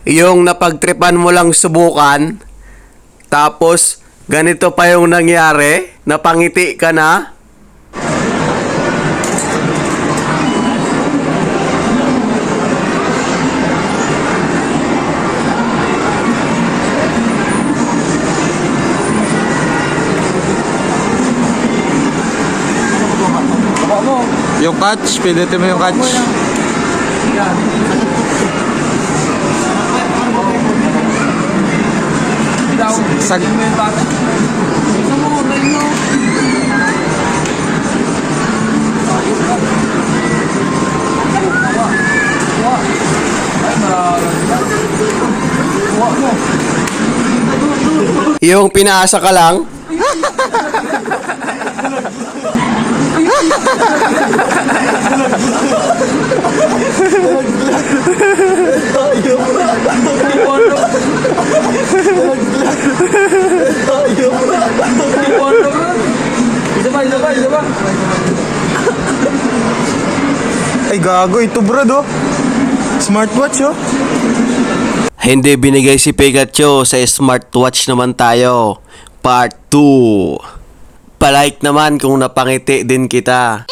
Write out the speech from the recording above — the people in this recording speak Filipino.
Yung napagtripan mo lang subukan, tapos ganito pa yung nangyari, napangiti ka na. Yung catch, pilitin mo yung catch. Sag... Yung pinaasa ka lang. Ay gago, ito brad oh. Smartwatch oh. Hindi binigay si Pikachu, sa smartwatch naman tayo. Part 2. Palike naman kung napangiti din kita.